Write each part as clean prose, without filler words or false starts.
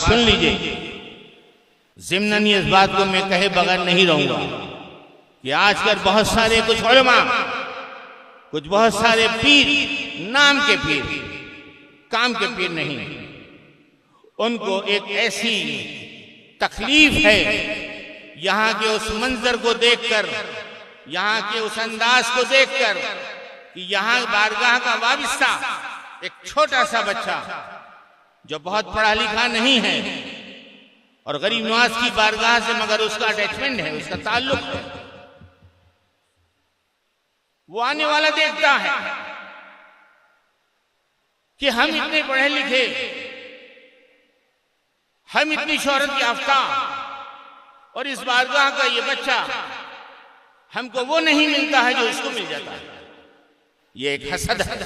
सुन लीजिए। ज़िम्नन इस बात को मैं कहे बगैर नहीं रहूंगा कि आजकल बहुत सारे कुछ उलमा, कुछ बहुत सारे पीर, नाम के पीर, काम के पीर नहीं, उनको एक ऐसी तकलीफ है यहाँ के उस मंजर को देखकर, यहाँ के उस अंदाज को देखकर कि यहाँ बारगाह का वाबिस्ता एक छोटा सा बच्चा जो बहुत पढ़ा लिखा नहीं है और गरीब नवाज की बारगाह से मगर उसका अटैचमेंट है, उसका ताल्लुक है, वो आने वाला देखता है कि हम इतने पढ़े लिखे, हम इतनी शोहरत याफ्ता और इस बारगाह का ये बच्चा, हमको वो नहीं मिलता है जो इसको मिल जाता है। ये एक हसद है।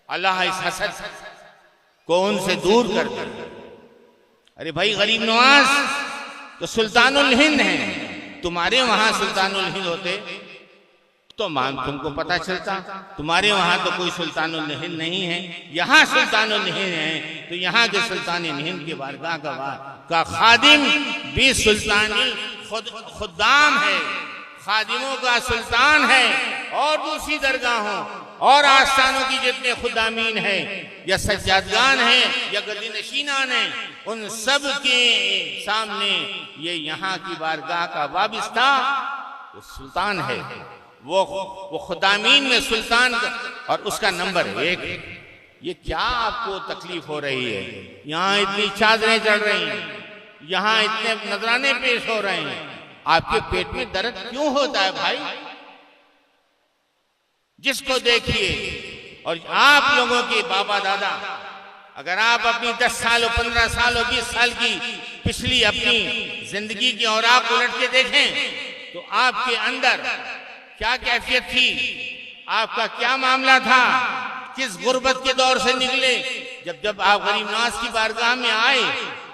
अल्लाह इस हसद को उनसे दूर कर दे। अरे भाई, गरीब नवाज तो सुल्तानुल हिंद हैं, तुम्हारे वहां सुल्तानुल हिंद होते तो मान तुमको पता चलता। तुम्हारे वहां तो कोई सुल्तानुल हिंद नहीं है, यहाँ सुल्तानुल हिंद है, तो यहाँ के सुल्तान हिंद के बारगाह का खादिम भी सुल्तानी खुदाम है, खादिमों का सुल्तान है। और दूसरी दरगाहों और आस्थानों की जितने खुदामीन हैं या सज्जादगान हैं या गद्दी नशीनान हैं, उन सब के सामने ये यहाँ की बारगाह का वाबिस्ता वो सुल्तान है। वो खुदामीन में सुल्तान और उसका नंबर 1। ये क्या आपको तकलीफ हो रही है? यहाँ इतनी चादरें चढ़ रही हैं, यहाँ इतने नजराने पेश हो रहे हैं, आपके पेट में दर्द क्यों होता है भाई? जिसको देखिए, और आप लोगों के बाबा दादा, अगर आप अपनी 10 साल और 15 साल और 20 साल की पिछली अपनी जिंदगी की औराक उलट के देखें तो आपके अंदर क्या कैफियत थी, आपका क्या मामला था, किस गुर्बत के दौर से निकले। जब आप गरीब नवाज की बारगाह में आए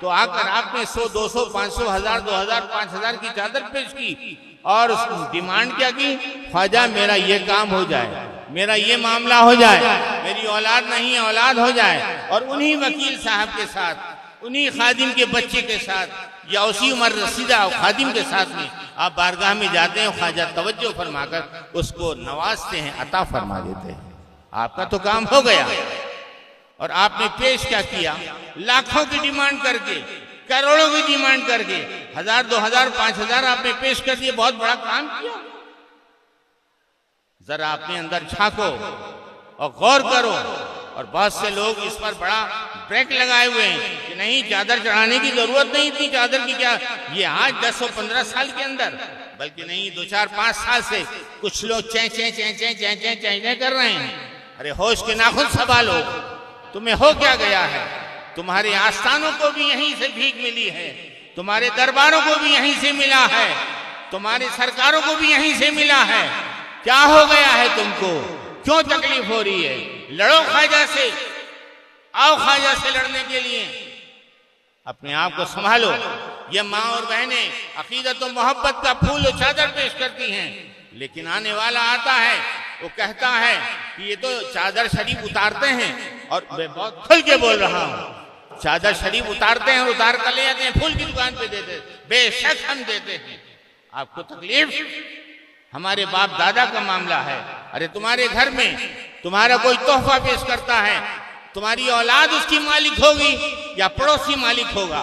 तो आकर आपने 100, 200, 500, 1000, 2000, 5000 की चादर पेश की और उस डिमांड क्या की, ख्वाजा मेरा ये काम हो जाए, मेरा ये मामला हो जाए, मेरी औलाद नहीं है औलाद हो जाए। और उन्हीं वकील साहब के साथ, उन्हीं खादिम के बच्चे के साथ या उसी उमर रसीदा खादिम के साथ में आप बारगाह में जाते हैं, ख्वाजा तवज्जो फरमाकर उसको नवाजते हैं, अता फरमा देते हैं। आपका तो काम हो गया। और आपने पेश क्या किया? लाखों की डिमांड करके, करोड़ों की डिमांड करके 1000, 2000, 5000 आपने पेश कर दिए। बहुत बड़ा काम किया। जरा अपने अंदर झांको और गौर करो। और बहुत से लोग इस पर बड़ा ब्रेक लगाए हुए हैं कि नहीं, चादर चढ़ाने की जरूरत नहीं, इतनी चादर की क्या, ये आज 10 और 15 साल के अंदर, बल्कि नहीं 2, 4, 5 साल से कुछ लोग चै चै चै चै चै चै चै चै कर रहे हैं। अरे होश के नाखुन संभालो, तुम्हें हो क्या गया है? तुम्हारे आस्थानों को भी यहीं से भीख मिली है, तुम्हारे दरबारों को भी यहीं से मिला है, तुम्हारी सरकारों को भी यहीं से मिला है। क्या हो गया है तुमको? क्यों तकलीफ हो रही है? लड़ो ख्वाजा से, आओ ख्वाजा से लड़ने के लिए। अपने आप को संभालो। ये माँ और बहनें अकीदत और मोहब्बत का फूल और चादर पेश करती हैं, लेकिन आने वाला आता है, वो कहता है कि ये तो चादर शरीफ उतारते हैं। और मैं बहुत खुल के बोल रहा हूँ, चादर शरीफ उतारते हैं, उतार कर ले जाते हैं, फूल की दुकान पे देते, बेशक हम देते हैं। आपको तकलीफ हमारे बाप दादा का मामला है। अरे तुम्हारे घर में तुम्हारा कोई तोहफा पेश करता है, तुम्हारी औलाद उसकी मालिक होगी या पड़ोसी मालिक होगा।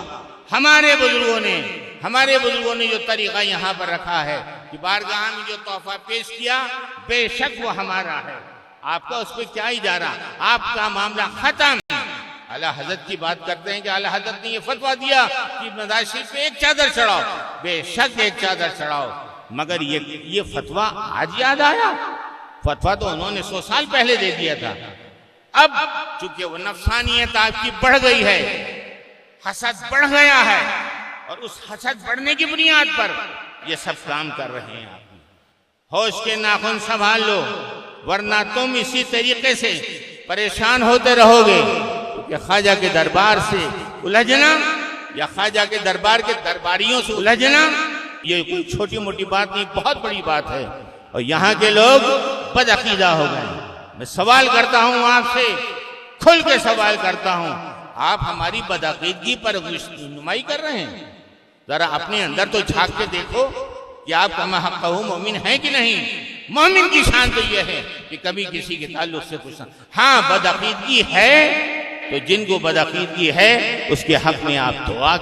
हमारे बुजुर्गों ने जो तरीका यहाँ पर रखा है कि बारगाह में जो तोहफा पेश किया, बेशक वो हमारा है, आपका उस पर क्या ही जा रहा, आपका मामला खत्म। आला हजरत की बात करते हैं कि आला हजरत ने ये फतवा दिया कि मज़ार शरीफ पे एक चादर चढ़ाओ, बेशक एक चादर चढ़ाओ, मगर ये फतवा आज याद आया? फतवा तो उन्होंने 100 साल पहले दे दिया था। अब चूंकि वो नफसानियत आपकी बढ़ गई है, हसद बढ़ गया है, और उस हसद बढ़ने की बुनियाद पर ये सब काम कर रहे हैं। आप होश के नाखून संभाल लो, वरना तुम इसी तरीके से परेशान होते रहोगे। क्योंकि ख्वाजा के दरबार से उलझना या ख्वाजा के दरबार के दरबारियों से उलझना ये कोई छोटी मोटी बात नहीं, बहुत बड़ी बात है। और यहाँ के लोग बदअकीदा हो गए। मैं सवाल करता हूँ आपसे, खुल के सवाल करता हूँ, आप हमारी बदअकीदगी पर नुमाई कर रहे हैं। जरा अपने अंदर तो झांक के देखो कि आप कमा हक़्क़हू मोमिन है कि नहीं। मोमिन की शान तो यह है कि कभी किसी के ताल्लुक से कुछ, हाँ बदअकीदगी है तो जिनको बदअकीदगी है उसके हक में आप दुआ